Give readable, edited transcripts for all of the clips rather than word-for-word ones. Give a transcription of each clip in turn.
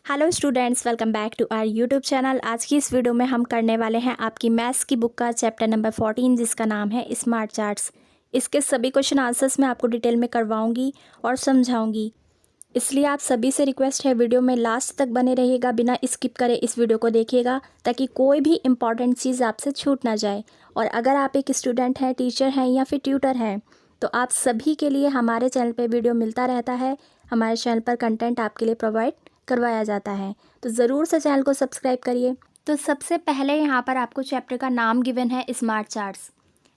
Hello students, welcome back to our YouTube channel. आज की इस वीडियो में हम करने वाले हैं आपकी मैथ्स की बुक का चैप्टर नंबर 14 जिसका नाम है स्मार्ट चार्ट्स। इसके सभी क्वेश्चन आंसर्स मैं आपको डिटेल में करवाऊंगी और समझाऊंगी, इसलिए आप सभी से रिक्वेस्ट है वीडियो में लास्ट तक बने रहिएगा, बिना स्किप करे इस वीडियो को देखिएगा ताकि कोई भी इंपॉर्टेंट चीज़ आपसे छूट ना जाए। और अगर आप एक स्टूडेंट हैं, टीचर हैं या फिर ट्यूटर हैं तो आप सभी के लिए हमारे चैनल पे वीडियो मिलता रहता है। हमारे चैनल पर कंटेंट आपके लिए प्रोवाइड करवाया जाता है, तो ज़रूर से चैनल को सब्सक्राइब करिए। तो सबसे पहले यहाँ पर आपको चैप्टर का नाम गिवन है स्मार्ट चार्ट्स।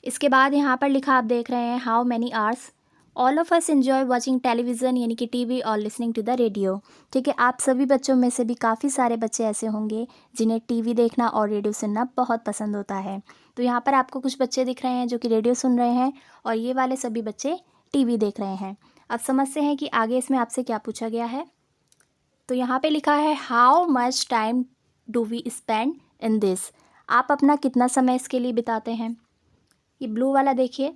इसके बाद यहाँ पर लिखा आप देख रहे हैं how many hours all of us enjoy watching television यानी कि टीवी और लिसनिंग टू द रेडियो। ठीक है, आप सभी बच्चों में से भी काफ़ी सारे बच्चे ऐसे होंगे जिन्हें टीवी देखना और रेडियो सुनना बहुत पसंद होता है। तो यहाँ पर आपको कुछ बच्चे दिख रहे हैं जो कि रेडियो सुन रहे हैं और ये वाले सभी बच्चे टीवी देख रहे हैं। अब समझते हैं कि आगे इसमें आपसे क्या पूछा गया है। तो यहाँ पे लिखा है how much time do we spend in this. आप अपना कितना समय इसके लिए बिताते हैं। ये ब्लू वाला देखिए,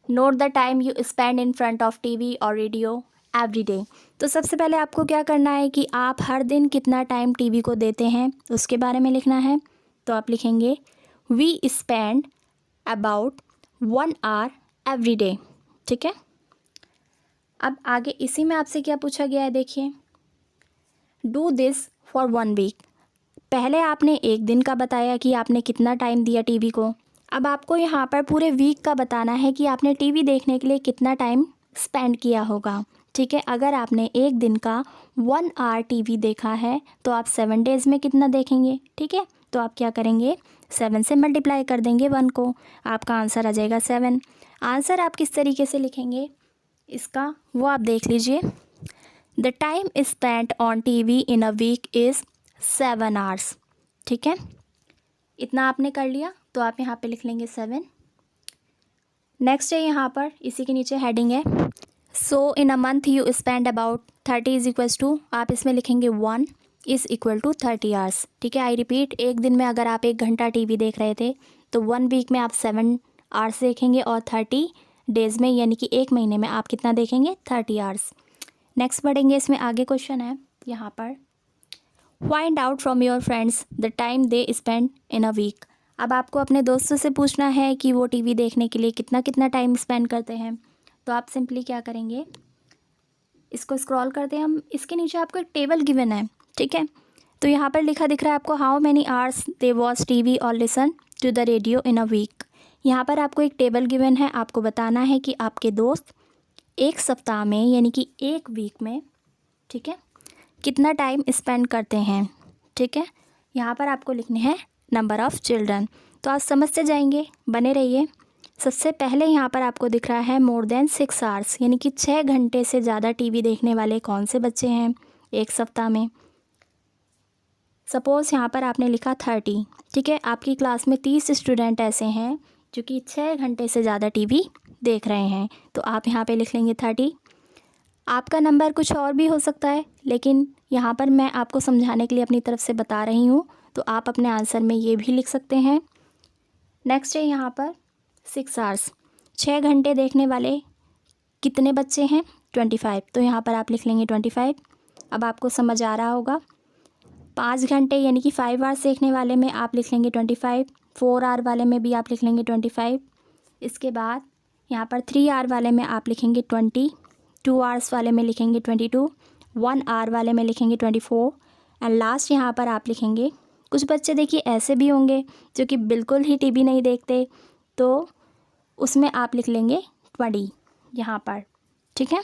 note the time you spend in front of TV और रेडियो एवरी डे। तो सबसे पहले आपको क्या करना है कि आप हर दिन कितना टाइम टीवी को देते हैं उसके बारे में लिखना है। तो आप लिखेंगे we spend about 1 hour every day. ठीक है, अब आगे इसी में आपसे क्या पूछा गया है देखिए, डू दिस फॉर 1 वीक। पहले आपने एक दिन का बताया कि आपने कितना टाइम दिया टीवी को। अब आपको यहाँ पर पूरे वीक का बताना है कि आपने टीवी देखने के लिए कितना टाइम स्पेंड किया होगा। ठीक है, अगर आपने एक दिन का 1 आवर टीवी देखा है तो आप 7 डेज़ में कितना देखेंगे। ठीक है, तो आप क्या करेंगे, 7 से मल्टीप्लाई कर देंगे 1 को, आपका आंसर आ जाएगा 7। आंसर आप किस तरीके से लिखेंगे इसका वो आप देख लीजिए। The time spent on TV in a week is 7 hours. ठीक है, इतना आपने कर लिया तो आप यहाँ पे लिख लेंगे 7। नेक्स्ट है यहाँ पर इसी के नीचे हेडिंग है so in a month you spend about 30 is equals to, आप इसमें लिखेंगे 1 इज़ इक्वल टू 30 आवर्स। ठीक है, आई रिपीट, एक दिन में अगर आप 1 घंटा टीवी देख रहे थे तो 1 वीक में आप 7 आवर्स देखेंगे और 30 डेज़ में यानी कि 1 महीने में आप कितना देखेंगे, 30 आवर्स। नेक्स्ट बढ़ेंगे, इसमें आगे क्वेश्चन है यहाँ पर find out from your friends the time they spend in a week. अब आपको अपने दोस्तों से पूछना है कि वो टीवी देखने के लिए कितना कितना टाइम स्पेंड करते हैं। तो आप सिंपली क्या करेंगे, इसको स्क्रॉल करते हैं हम, इसके नीचे आपको एक टेबल गिवन है। ठीक है, तो यहाँ पर लिखा दिख रहा है आपको how many hours they watch TV और listen to the radio in a week. यहाँ पर आपको एक टेबल गिवन है, आपको बताना है कि आपके दोस्त एक सप्ताह में यानी कि 1 वीक में, ठीक है, कितना टाइम स्पेंड करते हैं। ठीक है, यहाँ पर आपको लिखने हैं नंबर ऑफ़ चिल्ड्रन। तो आप समझते जाएंगे, बने रहिए। सबसे पहले यहाँ पर आपको दिख रहा है मोर देन 6 आवर्स यानी कि 6 घंटे से ज़्यादा टीवी देखने वाले कौन से बच्चे हैं एक सप्ताह में। सपोज़ यहाँ पर आपने लिखा 30। ठीक है, आपकी क्लास में 30 स्टूडेंट ऐसे हैं जो कि 6 घंटे से ज़्यादा टीवी देख रहे हैं, तो आप यहाँ पे लिख लेंगे 30। आपका नंबर कुछ और भी हो सकता है, लेकिन यहाँ पर मैं आपको समझाने के लिए अपनी तरफ से बता रही हूँ, तो आप अपने आंसर में ये भी लिख सकते हैं। नेक्स्ट है यहाँ पर 6 आवर्स, 6 घंटे देखने वाले कितने बच्चे हैं, 25। तो यहाँ पर आप लिख लेंगे 25। अब आपको समझ आ रहा होगा। 5 घंटे यानी कि 5 आवर्स देखने वाले में आप लिख लेंगे 25, 4 आवर वाले में भी आप लिख लेंगे 25। इसके बाद यहाँ पर 3 आवर वाले में आप लिखेंगे 20, 2 आवर्स वाले में लिखेंगे 22, 1 आवर वाले में लिखेंगे 24 एंड लास्ट यहाँ पर आप लिखेंगे, कुछ बच्चे देखिए ऐसे भी होंगे जो कि बिल्कुल ही टीवी नहीं देखते, तो उसमें आप लिख लेंगे 20 यहाँ पर। ठीक है,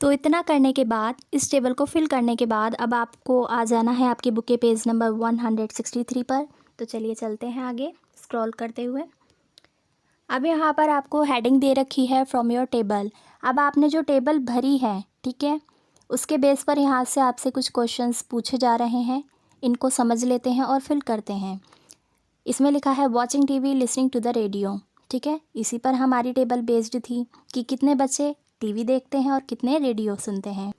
तो इतना करने के बाद, इस टेबल को फिल करने के बाद अब आपको आ जाना है आपकी बुक के पेज नंबर 163 पर। तो चलिए चलते हैं आगे स्क्रॉल करते हुए। अब यहाँ पर आपको हेडिंग दे रखी है फ्रॉम योर टेबल। अब आपने जो टेबल भरी है, ठीक है, उसके बेस पर यहाँ से आपसे कुछ क्वेश्चंस पूछे जा रहे हैं, इनको समझ लेते हैं और फिल करते हैं। इसमें लिखा है watching TV listening to the radio. ठीक है, इसी पर हमारी टेबल बेस्ड थी कि कितने बच्चे टीवी देखते हैं और कितने रेडियो सुनते हैं।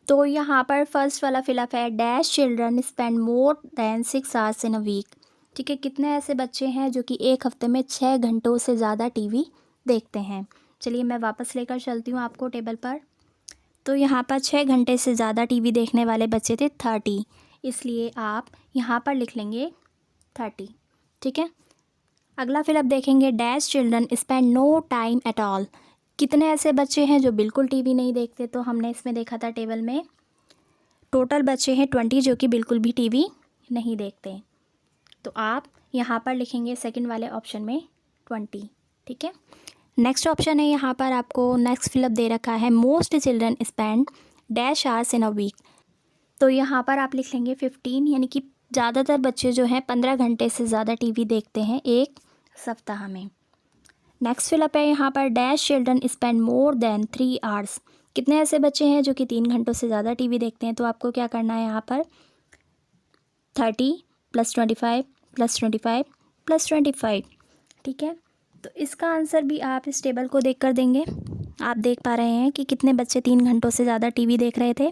तो यहाँ पर फर्स्ट वाला फिलअप है dash children spend more than 6 hours in a week. ठीक है, कितने ऐसे बच्चे हैं जो कि एक हफ्ते में 6 घंटों से ज़्यादा टीवी देखते हैं। चलिए मैं वापस लेकर चलती हूँ आपको टेबल पर। तो यहाँ पर 6 घंटे से ज़्यादा टीवी देखने वाले बच्चे थे 30, इसलिए आप यहाँ पर लिख लेंगे 30। ठीक है। अगला फिर अब देखेंगे dash children spend no time at all. कितने ऐसे बच्चे हैं जो बिल्कुल टीवी नहीं देखते। तो हमने इसमें देखा था टेबल में टोटल बच्चे हैं 20 जो कि बिल्कुल भी टीवी नहीं देखते। तो आप यहाँ पर लिखेंगे सेकंड वाले ऑप्शन में 20। ठीक है। नेक्स्ट ऑप्शन है यहाँ पर आपको नेक्स्ट फिलअप दे रखा है most children spend dash hours in a week. तो यहाँ पर आप लिख लेंगे 15, यानी कि ज़्यादातर बच्चे जो हैं 15 घंटे से ज़्यादा टीवी देखते हैं एक सप्ताह में। नेक्स्ट फिलअप है यहाँ पर dash children spend more than 3 hours. कितने ऐसे बच्चे हैं जो कि 3 घंटों से ज़्यादा टीवी देखते हैं। तो आपको क्या करना है यहाँ पर 30 + 25 + 25 + 25। ठीक है। तो इसका आंसर भी आप इस टेबल को देखकर देंगे। आप देख पा रहे हैं कि कितने बच्चे 3 घंटों से ज़्यादा टीवी देख रहे थे।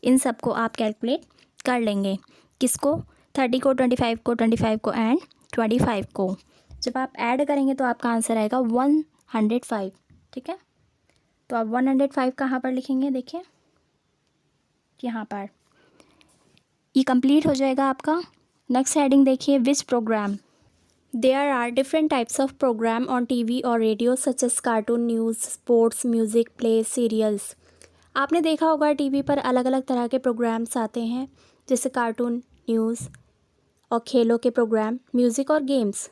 इन सब को आप कैलकुलेट कर लेंगे। किसको? 30 को, 25 को, 25 को एंड 25 को। जब आप ऐड करेंगे तो आपका आंसर आएगा 105। ठीक है। तो आप 105 कहाँ पर लिखेंगे? देखिए यहाँ पर ये कंप्लीट हो जाएगा आपका। नेक्स्ट हेडिंग देखिए विच programme. There are different types of program on TV or radio such as cartoon, news, sports, music, plays, serials. आपने देखा होगा टीवी पर अलग अलग तरह के प्रोग्राम्स आते हैं जैसे कार्टून, न्यूज़ और खेलों के प्रोग्राम, म्यूज़िक और games.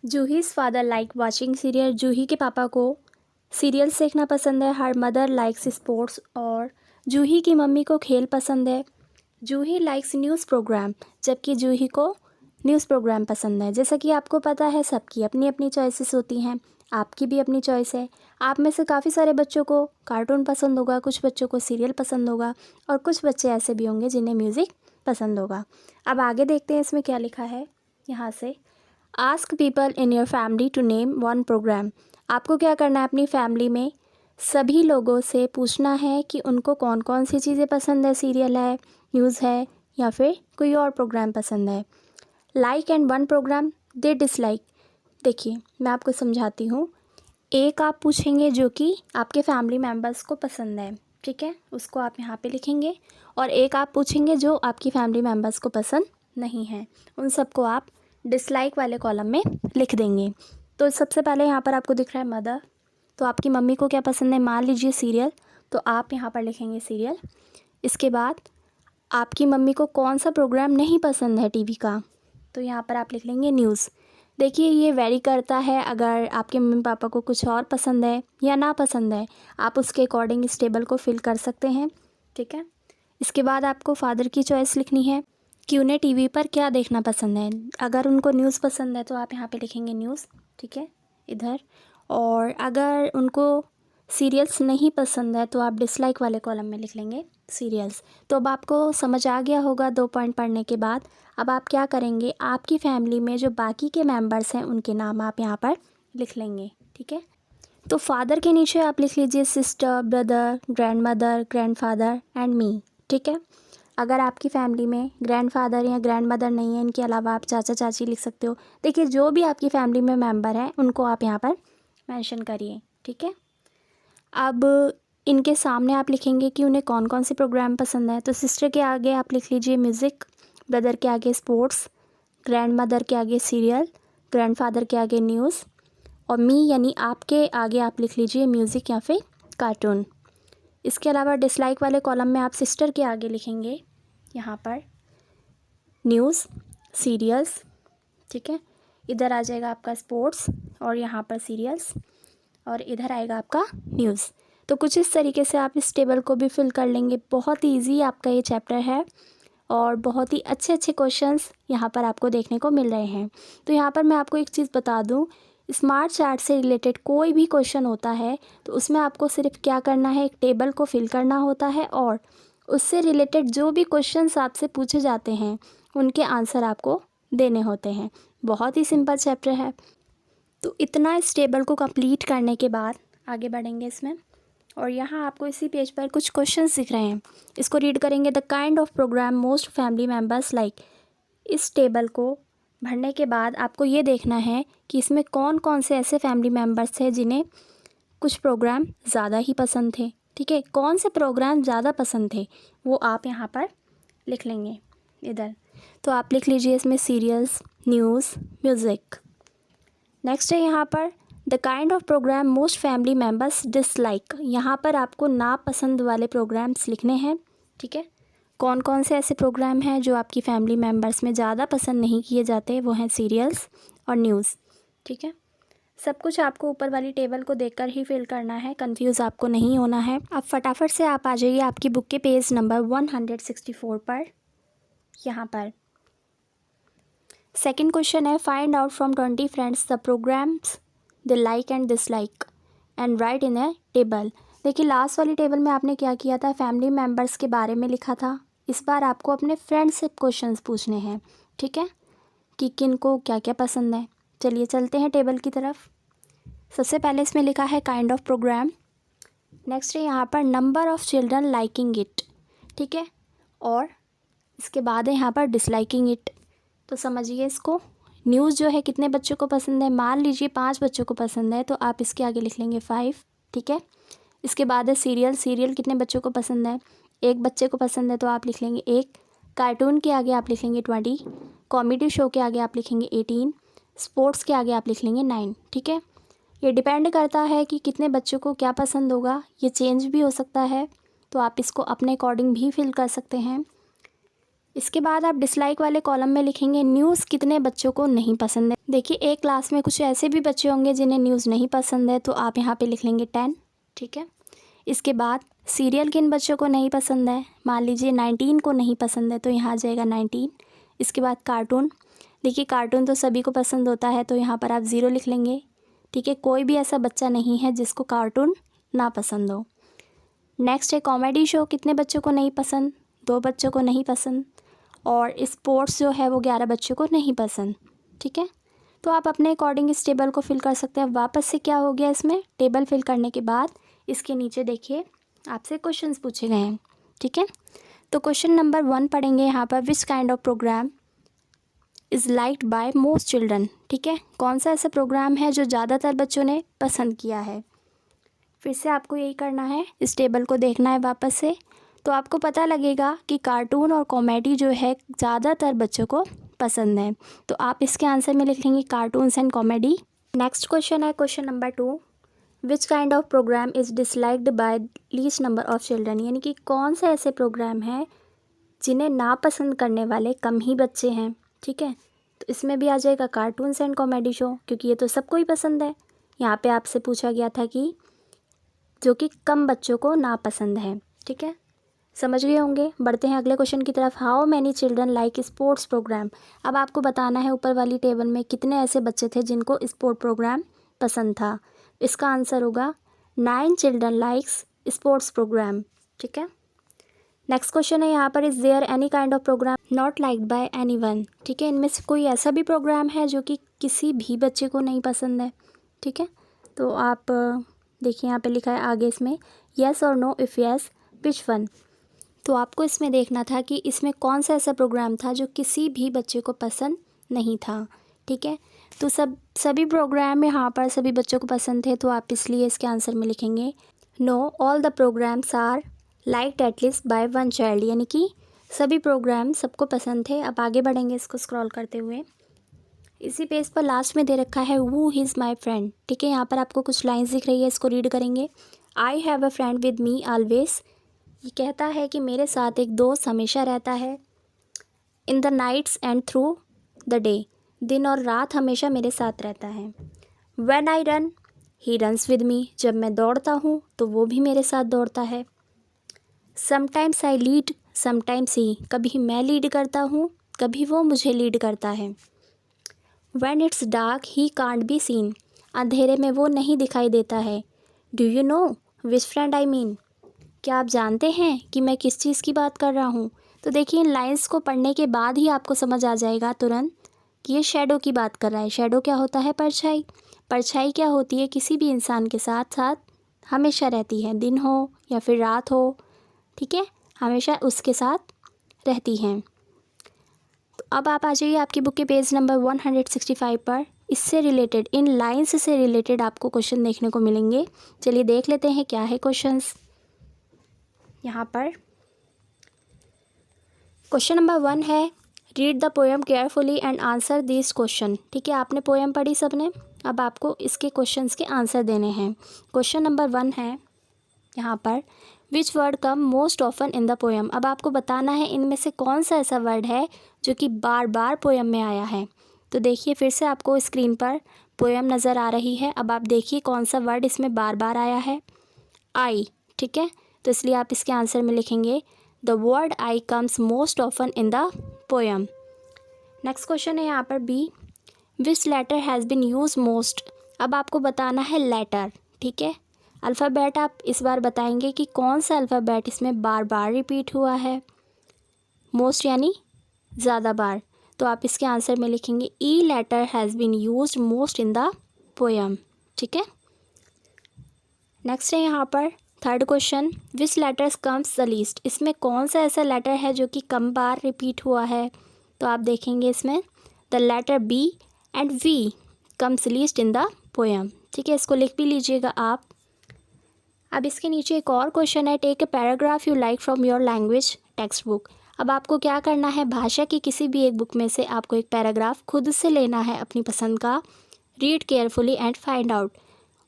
Juhi's father like watching serial. Juhi के पापा को सीरियल्स देखना पसंद है। Her mother likes sports. और जूही की मम्मी को खेल पसंद है। जूही लाइक्स न्यूज़ प्रोग्राम, जबकि जूही को न्यूज़ प्रोग्राम पसंद है। जैसा कि आपको पता है सबकी अपनी अपनी चॉइसेस होती हैं, आपकी भी अपनी चॉइस है। आप में से काफ़ी सारे बच्चों को कार्टून पसंद होगा, कुछ बच्चों को सीरियल पसंद होगा और कुछ बच्चे ऐसे भी होंगे जिन्हें म्यूज़िक पसंद होगा। अब आगे देखते हैं इसमें क्या लिखा है। यहाँ से ask people in your family to name one program. आपको क्या करना है, अपनी फैमिली में सभी लोगों से पूछना है कि उनको कौन कौन सी चीज़ें पसंद है, सीरियल है, न्यूज़ है या फिर कोई और प्रोग्राम पसंद है। Like and one program they dislike. देखिए मैं आपको समझाती हूँ। एक आप पूछेंगे जो कि आपके फैमिली मेम्बर्स को पसंद है, ठीक है, उसको आप यहाँ पे लिखेंगे। और एक आप पूछेंगे जो आपकी फैमिली मेम्बर्स को पसंद नहीं है, उन सबको आप डिसलाइक वाले कॉलम में लिख देंगे। तो सबसे पहले यहाँ पर आपको दिख रहा है मदर, तो आपकी मम्मी को क्या पसंद है, मान लीजिए सीरियल, तो आप यहाँ पर लिखेंगे सीरियल। इसके बाद आपकी मम्मी को कौन सा प्रोग्राम नहीं पसंद है टीवी का, तो यहाँ पर आप लिख लेंगे न्यूज़। देखिए ये वेरी करता है, अगर आपके मम्मी पापा को कुछ और पसंद है या ना पसंद है, आप उसके अकॉर्डिंग इस टेबल को फिल कर सकते हैं। ठीक है। इसके बाद आपको फादर की चॉइस लिखनी है कि उन्हें टीवी पर क्या देखना पसंद है। अगर उनको न्यूज़ पसंद है तो आप यहाँ पे लिखेंगे न्यूज़, ठीक है, इधर। और अगर उनको सीरियल्स नहीं पसंद है तो आप डिसलाइक वाले कॉलम में लिख लेंगे सीरियल्स। तो अब आपको समझ आ गया होगा 2 पॉइंट पढ़ने के बाद। अब आप क्या करेंगे, आपकी फैमिली में जो बाकी के मेंबर्स हैं उनके नाम आप यहाँ पर लिख लेंगे। ठीक है। तो फादर के नीचे आप लिख लीजिए sister, brother, grandmother, grandfather and me. ठीक है। अगर आपकी फैमिली में ग्रैंडफादर या ग्रैंडमदर नहीं है, इनके अलावा आप चाचा चाची लिख सकते हो। देखिए जो भी आपकी फैमिली में मेम्बर हैं उनको आप यहाँ पर मेंशन करिए। ठीक है। अब इनके सामने आप लिखेंगे कि उन्हें कौन कौन से प्रोग्राम पसंद है। तो सिस्टर के आगे आप लिख लीजिए म्यूज़िक, ब्रदर के आगे स्पोर्ट्स, ग्रैंडमदर के आगे सीरियल, ग्रैंडफादर के आगे न्यूज़ और मी यानी आपके आगे आप लिख लीजिए म्यूज़िक या फिर कार्टून। इसके अलावा डिसलाइक वाले कॉलम में आप सिस्टर के आगे लिखेंगे यहाँ पर न्यूज़, सीरियल्स। ठीक है। इधर आ जाएगा आपका स्पोर्ट्स और यहाँ पर सीरियल्स और इधर आएगा आपका न्यूज़। तो कुछ इस तरीके से आप इस टेबल को भी फिल कर लेंगे। बहुत ही ईजी आपका ये चैप्टर है और बहुत ही अच्छे अच्छे क्वेश्चंस यहाँ पर आपको देखने को मिल रहे हैं। तो यहाँ पर मैं आपको एक चीज़ बता दूँ, स्मार्ट चार्ट से रिलेटेड कोई भी क्वेश्चन होता है तो उसमें आपको सिर्फ क्या करना है, एक टेबल को फिल करना होता है और उससे रिलेटेड जो भी क्वेश्चंस आपसे पूछे जाते हैं उनके आंसर आपको देने होते हैं। बहुत ही सिंपल चैप्टर है। तो इतना इस टेबल को कंप्लीट करने के बाद आगे बढ़ेंगे इसमें। और यहाँ आपको इसी पेज पर कुछ क्वेश्चंस दिख रहे हैं, इसको रीड करेंगे। The kind of program most family members like. इस टेबल को भरने के बाद आपको ये देखना है कि इसमें कौन कौन से ऐसे फैमिली मेम्बर्स थे जिन्हें कुछ प्रोग्राम ज़्यादा ही पसंद थे ठीक है, कौन से प्रोग्राम ज़्यादा पसंद थे वो आप यहाँ पर लिख लेंगे इधर। तो आप लिख लीजिए इसमें सीरियल्स, न्यूज़, म्यूज़िक। नेक्स्ट है यहाँ पर the kind of program most family members dislike. यहाँ पर आपको नापसंद वाले प्रोग्राम्स लिखने हैं। ठीक है, कौन कौन से ऐसे प्रोग्राम हैं जो आपकी फैमिली मेम्बर्स में ज़्यादा पसंद नहीं किए जाते, वो हैं सीरियल्स और न्यूज़। ठीक है, सब कुछ आपको ऊपर वाली टेबल को देखकर ही फिल करना है, कंफ्यूज आपको नहीं होना है। अब फटाफट से आप आ जाइए आपकी बुक के पेज नंबर 164 पर। यहाँ पर सेकंड क्वेश्चन है find out from 20 friends the programs they like and dislike and write in a table. देखिए लास्ट वाली टेबल में आपने क्या किया था, फैमिली मेम्बर्स के बारे में लिखा था। इस बार आपको अपने फ्रेंड्स से क्वेश्चंस पूछने हैं। ठीक है, कि किन को क्या क्या पसंद है। चलिए चलते हैं टेबल की तरफ। सबसे पहले इसमें लिखा है काइंड ऑफ प्रोग्राम। नेक्स्ट है यहाँ पर number of children liking it. ठीक है, और इसके बाद है यहाँ पर डिसलाइकिंग इट। तो समझिए इसको, न्यूज़ जो है कितने बच्चों को पसंद है, मान लीजिए 5 बच्चों को पसंद है तो आप इसके आगे लिख लेंगे 5। ठीक है, इसके बाद है सीरियल, सीरियल कितने बच्चों को पसंद है, 1 बच्चे को पसंद है तो आप लिख लेंगे 1। कार्टून के आगे आप लिखेंगे 20, कॉमेडी शो के आगे आप लिखेंगे 18, स्पोर्ट्स के आगे आप लिख लेंगे 9। ठीक है, ये डिपेंड करता है कि कितने बच्चों को क्या पसंद होगा, ये चेंज भी हो सकता है, तो आप इसको अपने अकॉर्डिंग भी फिल कर सकते हैं। इसके बाद आप डिसलाइक वाले कॉलम में लिखेंगे न्यूज़ कितने बच्चों को नहीं पसंद है। देखिए एक क्लास में कुछ ऐसे भी बच्चे होंगे जिन्हें न्यूज़ नहीं पसंद है, तो आप यहाँ पे लिख लेंगे 10। ठीक है, इसके बाद सीरियल किन बच्चों को नहीं पसंद है, मान लीजिए 19 को नहीं पसंद है तो यहाँ आ जाएगा 19। इसके बाद कार्टून, देखिए कार्टून तो सभी को पसंद होता है तो यहाँ पर आप 0 लिख लेंगे। ठीक है, कोई भी ऐसा बच्चा नहीं है जिसको कार्टून ना पसंद हो। नेक्स्ट है कॉमेडी शो कितने बच्चों को नहीं पसंद, 2 बच्चों को नहीं पसंद। और स्पोर्ट्स जो है वो 11 बच्चों को नहीं पसंद। ठीक है, तो आप अपने अकॉर्डिंग इस टेबल को फिल कर सकते हैं। वापस से क्या हो गया, इसमें टेबल फिल करने के बाद इसके नीचे देखिए आपसे क्वेश्चंस पूछे गए हैं। ठीक है, तो क्वेश्चन नंबर 1 पढ़ेंगे यहाँ पर which kind of program is liked by most children. ठीक है, कौन सा ऐसा प्रोग्राम है जो ज़्यादातर बच्चों ने पसंद किया है। फिर से आपको यही करना है, इस टेबल को देखना है वापस से, तो आपको पता लगेगा कि कार्टून और कॉमेडी जो है ज़्यादातर बच्चों को पसंद है। तो आप इसके आंसर में लिख लेंगे cartoons and comedy. Next question है question number 2 which kind of program is disliked by least number of children. यानी कि कौन से ऐसे प्रोग्राम हैं जिन्हें नापसंद करने वाले कम ही बच्चे हैं। ठीक है, तो इसमें भी आ जाएगा कार्टून्स एंड कॉमेडी शो, क्योंकि ये तो सबको ही पसंद है। यहाँ पे आपसे पूछा गया था कि जो कि कम बच्चों को नापसंद है। ठीक है, समझ गए होंगे। बढ़ते हैं अगले क्वेश्चन की तरफ। How many children like sports program. अब आपको बताना है ऊपर वाली टेबल में कितने ऐसे बच्चे थे जिनको स्पोर्ट प्रोग्राम पसंद था। इसका आंसर होगा 9 चिल्ड्रन लाइक्स स्पोर्ट्स प्रोग्राम। ठीक है, नेक्स्ट क्वेश्चन है यहाँ पर is there any kind of program not liked by anyone. ठीक है, इनमें से कोई ऐसा भी प्रोग्राम है जो कि किसी भी बच्चे को नहीं पसंद है। ठीक है, तो आप देखिए यहाँ पे लिखा है आगे इसमें येस और no, if yes which one. तो आपको इसमें देखना था कि इसमें कौन सा ऐसा प्रोग्राम था जो किसी भी बच्चे को पसंद नहीं था। ठीक है, तो सभी प्रोग्राम यहाँ पर सभी बच्चों को पसंद थे, तो आप इसलिए इसके आंसर में लिखेंगे no all the programs are liked at least by 1 child. यानी कि सभी प्रोग्राम सबको पसंद थे। अब आगे बढ़ेंगे इसको स्क्रॉल करते हुए। इसी पेज पर लास्ट में दे रखा है हु इज़ माई फ्रेंड। ठीक है, यहाँ पर आपको कुछ लाइन्स दिख रही है, इसको रीड करेंगे। I have a friend with me always. ये कहता है कि मेरे साथ एक दोस्त हमेशा रहता है। In the nights and through the day, दिन और रात हमेशा मेरे साथ रहता है। When I run he runs with me. जब मैं दौड़ता हूँ तो वो भी मेरे साथ दौड़ता है। Sometimes I lead sometimes he. कभी मैं लीड करता हूँ, कभी वो मुझे लीड करता है। When it's dark he can't be seen. अंधेरे में वो नहीं दिखाई देता है। Do you know which friend I mean. क्या आप जानते हैं कि मैं किस चीज़ की बात कर रहा हूँ। तो देखिए इन लाइंस को पढ़ने के बाद ही आपको समझ आ जाएगा तुरंत कि ये शैडो की बात कर रहा है। शैडो क्या होता है, परछाई। परछाई क्या होती है, किसी भी इंसान के साथ साथ हमेशा रहती है, दिन हो या फिर रात हो। ठीक है, हमेशा उसके साथ रहती हैं। तो अब आप आ जाइए आपकी बुक के पेज नंबर 165 पर। इससे रिलेटेड, इन लाइंस से रिलेटेड आपको क्वेश्चन देखने को मिलेंगे। चलिए देख लेते हैं क्या है क्वेश्चंस। यहाँ पर क्वेश्चन नंबर 1 है, read the poem carefully and answer this question. ठीक है, आपने पोएम पढ़ी सबने, अब आपको इसके क्वेश्चंस के आंसर देने हैं। क्वेश्चन नंबर 1 है यहाँ पर, which word come most often in the poem. अब आपको बताना है इनमें से कौन सा ऐसा वर्ड है जो कि बार बार पोएम में आया है। तो देखिए फिर से आपको स्क्रीन पर पोएम नज़र आ रही है। अब आप देखिए कौन सा वर्ड इसमें बार बार आया है, आई। ठीक है, तो इसलिए आप इसके आंसर में लिखेंगे the word I comes most often in the poem. Next question है यहाँ पर B, which letter has been use most. अब आपको बताना है लेटर। ठीक है, अल्फ़ाबेट आप इस बार बताएंगे कि कौन सा अल्फ़ाबेट इसमें बार बार रिपीट हुआ है, मोस्ट यानी ज़्यादा बार। तो आप इसके आंसर में लिखेंगे E letter has been used most in the poem. ठीक है, नेक्स्ट है यहाँ पर third question, which letters comes the least. इसमें कौन सा ऐसा लेटर है जो कि कम बार रिपीट हुआ है। तो आप देखेंगे इसमें the letter B and V comes least in the poem. ठीक है, इसको लिख भी लीजिएगा आप। अब इसके नीचे एक और क्वेश्चन है, take a paragraph you like from your language text book. अब आपको क्या करना है, भाषा की किसी भी एक बुक में से आपको एक पैराग्राफ खुद से लेना है अपनी पसंद का, read carefully and find out,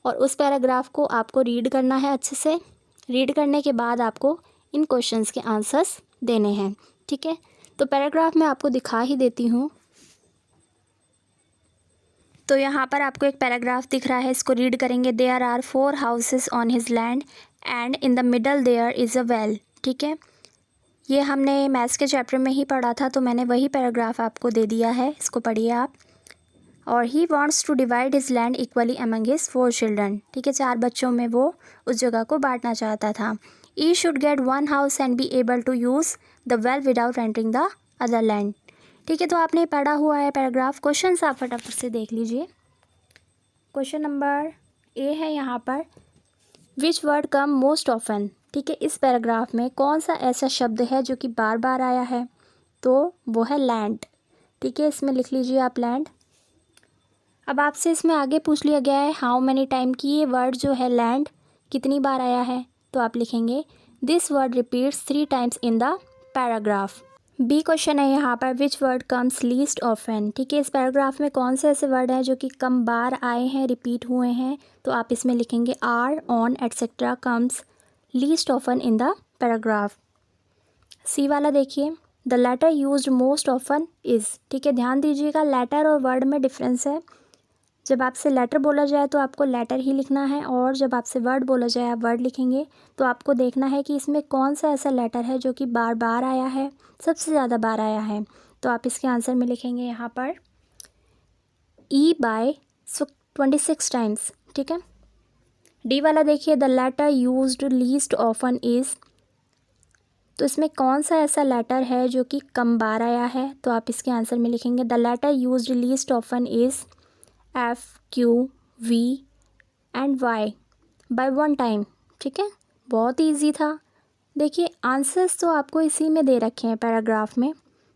और उस पैराग्राफ को आपको रीड करना है अच्छे से। रीड करने के बाद आपको इन क्वेश्चंस के आंसर्स देने हैं। ठीक है, तो पैराग्राफ मैं आपको दिखा ही देती हूँ। तो यहाँ पर आपको एक पैराग्राफ दिख रहा है, इसको रीड करेंगे। There are 4 houses on his land and in the middle there is a well. ठीक है, ये हमने मैथ्स के चैप्टर में ही पढ़ा था, तो मैंने वही पैराग्राफ आपको दे दिया है, इसको पढ़िए आप। और he wants to divide his land equally among his 4 children. ठीक है, 4 बच्चों में वो उस जगह को बांटना चाहता था। E should get 1 house and be able to use the well without entering the other land. ठीक है, तो आपने पढ़ा हुआ है पैराग्राफ। क्वेश्चन आप फटाफट से देख लीजिए। क्वेश्चन नंबर ए है यहाँ पर, which word come most often. ठीक है, इस पैराग्राफ में कौन सा ऐसा शब्द है जो कि बार बार आया है, तो वो है लैंड। ठीक है, इसमें लिख लीजिए आप लैंड। अब आपसे इसमें आगे पूछ लिया गया है हाउ मैनी टाइम, कि ये वर्ड जो है लैंड कितनी बार आया है। तो आप लिखेंगे this word repeats 3 times in the paragraph. B question है यहाँ पर, which word comes least often. ठीक है, इस पैराग्राफ में कौन से ऐसे वर्ड हैं जो कि कम बार आए हैं, रिपीट हुए हैं। तो आप इसमें लिखेंगे R, on etcetera comes least often in the paragraph. C वाला देखिए, the letter used most often is. ठीक है, ध्यान दीजिएगा लेटर और वर्ड में डिफरेंस है। जब आपसे लेटर बोला जाए तो आपको लेटर ही लिखना है, और जब आपसे वर्ड बोला जाए आप वर्ड लिखेंगे। तो आपको देखना है कि इसमें कौन सा ऐसा लेटर है जो कि बार बार आया है, सबसे ज़्यादा बार आया है। तो आप इसके आंसर में लिखेंगे यहाँ पर ई बाय 26 टाइम्स। ठीक है, डी वाला देखिए, the letter used least often is. तो इसमें कौन सा ऐसा लेटर है जो कि कम बार आया है। तो आप इसके आंसर में लिखेंगे the letter used least often is F, Q, V and Y by 1 time. ठीक है, बहुत ईजी था। देखिए आंसर्स तो आपको इसी में दे रखे हैं पैराग्राफ में,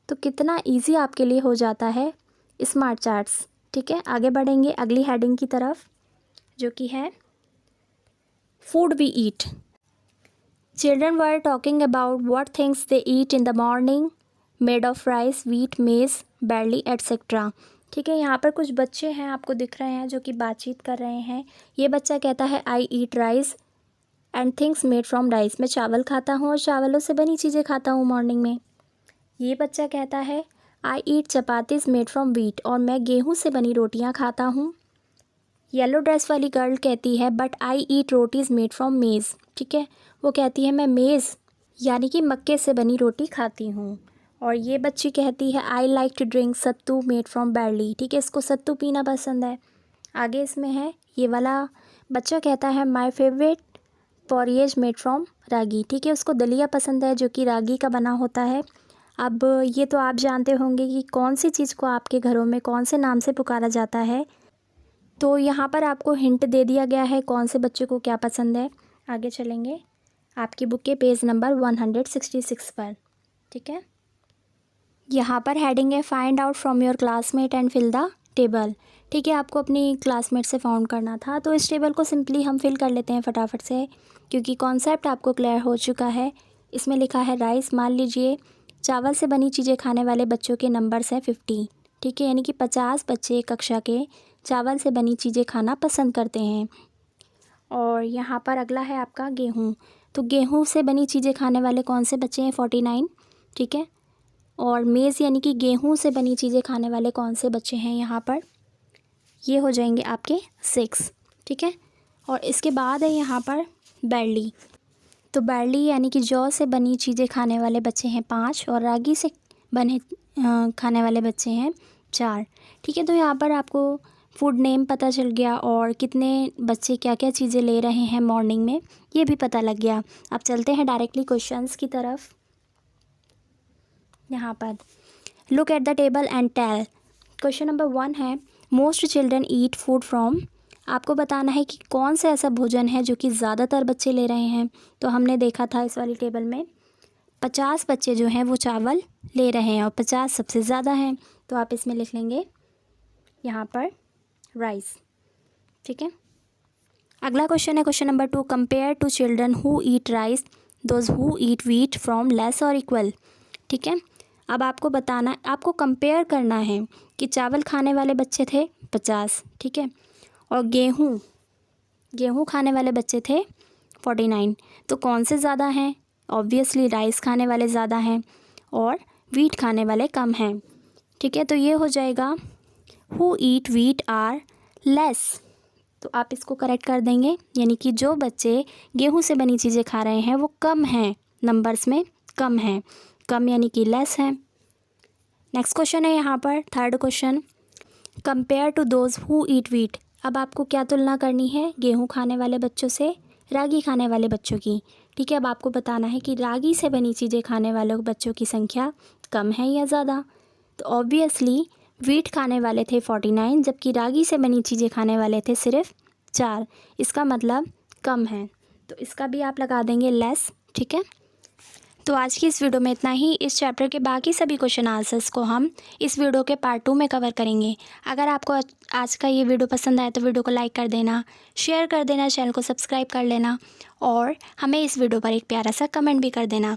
तो कितना इजी आपके लिए हो जाता है स्मार्ट चार्ट्स। ठीक है, आगे बढ़ेंगे अगली हेडिंग की तरफ, जो कि है food we eat. Children were talking about what things they eat in the morning, made of rice, wheat, maize, barley etcetera. ठीक है, यहाँ पर कुछ बच्चे हैं आपको दिख रहे हैं जो कि बातचीत कर रहे हैं। ये बच्चा कहता है I eat rice and things made from rice. मैं चावल खाता हूँ और चावलों से बनी चीज़ें खाता हूँ मॉर्निंग में। ये बच्चा कहता है I eat chapatis made from wheat, और मैं गेहूँ से बनी रोटियाँ खाता हूँ। येलो ड्रेस वाली गर्ल कहती है but I eat rotis made from मेज़। ठीक है, वो कहती है मैं मेज़ यानी कि मक्के से बनी रोटी खाती हूँ। और ये बच्ची कहती है I like to drink sattu made from barley. ठीक है, इसको सत्तू पीना पसंद है। आगे इसमें है ये वाला बच्चा कहता है माय फेवरेट पोरिएज मेड फ्रॉम रागी। ठीक है, उसको दलिया पसंद है जो कि रागी का बना होता है। अब ये तो आप जानते होंगे कि कौन सी चीज़ को आपके घरों में कौन से नाम से पुकारा जाता है। तो यहाँ पर आपको हिंट दे दिया गया है कौन से बच्चे को क्या पसंद है। आगे चलेंगे आपकी बुक के पेज नंबर 166 पर। ठीक है, यहाँ पर हेडिंग है find out from your classmate and fill the table. ठीक है, आपको अपनी क्लासमेट से फाउंड करना था, तो इस टेबल को सिंपली हम फिल कर लेते हैं फटाफट से, क्योंकि कॉन्सेप्ट आपको क्लियर हो चुका है इसमें लिखा है राइस। मान लीजिए चावल से बनी चीज़ें खाने वाले बच्चों के नंबर्स हैं 50, ठीक है, यानी कि 50 बच्चे कक्षा के चावल से बनी चीज़ें खाना पसंद करते हैं। और यहाँ पर अगला है आपका गेहूँ। तो गेहूँ से बनी चीज़ें खाने वाले कौन से बच्चे हैं? 49, ठीक है। और मेज़ यानी कि गेहूँ से बनी चीज़ें खाने वाले कौन से बच्चे हैं यहाँ पर? ये हो जाएंगे आपके 6, ठीक है। और इसके बाद है यहाँ पर बैरली। तो बैरली यानी कि जौ से बनी चीज़ें खाने वाले बच्चे हैं 5 और रागी से बने खाने वाले बच्चे हैं 4, ठीक है। तो यहाँ पर आपको फूड नेम पता चल गया और कितने बच्चे क्या क्या चीज़ें ले रहे हैं मॉर्निंग में, ये भी पता लग गया। अब चलते हैं डायरेक्टली क्वेश्चंस की तरफ। यहाँ पर look at the table and tell. Question number 1 है most children eat food from. आपको बताना है कि कौन सा ऐसा भोजन है जो कि ज़्यादातर बच्चे ले रहे हैं। तो हमने देखा था इस वाली टेबल में 50 बच्चे जो हैं वो चावल ले रहे हैं और 50 सबसे ज़्यादा हैं, तो आप इसमें लिख लेंगे यहाँ पर राइस, ठीक है। अगला क्वेश्चन है question number 2 compare to children who eat rice those who eat wheat from less और इक्वल, ठीक है। अब आपको बताना, आपको कंपेयर करना है कि चावल खाने वाले बच्चे थे 50, ठीक है, और गेहूँ खाने वाले बच्चे थे 49, तो कौन से ज़्यादा हैं? ऑब्वियसली राइस खाने वाले ज़्यादा हैं और वीट खाने वाले कम हैं, ठीक है। तो ये हो जाएगा who eat wheat are less. तो आप इसको करेक्ट कर देंगे, यानी कि जो बच्चे गेहूं से बनी चीज़ें खा रहे हैं वो कम हैं, नंबर्स में कम हैं, कम यानी कि लेस है। नेक्स्ट क्वेश्चन है यहाँ पर third question compare to those who eat wheat. अब आपको क्या तुलना करनी है? गेहूं खाने वाले बच्चों से रागी खाने वाले बच्चों की, ठीक है। अब आपको बताना है कि रागी से बनी चीज़ें खाने वाले बच्चों की संख्या कम है या ज़्यादा। तो ऑब्वियसली वीट खाने वाले थे 49 जबकि रागी से बनी चीज़ें खाने वाले थे सिर्फ 4, इसका मतलब कम है, तो इसका भी आप लगा देंगे लेस, ठीक है। तो आज की इस वीडियो में इतना ही। इस चैप्टर के बाकी सभी क्वेश्चन आंसर्स को हम इस वीडियो के पार्ट 2 में कवर करेंगे। अगर आपको आज का ये वीडियो पसंद आए तो वीडियो को लाइक कर देना, शेयर कर देना, चैनल को सब्सक्राइब कर लेना और हमें इस वीडियो पर एक प्यारा सा कमेंट भी कर देना।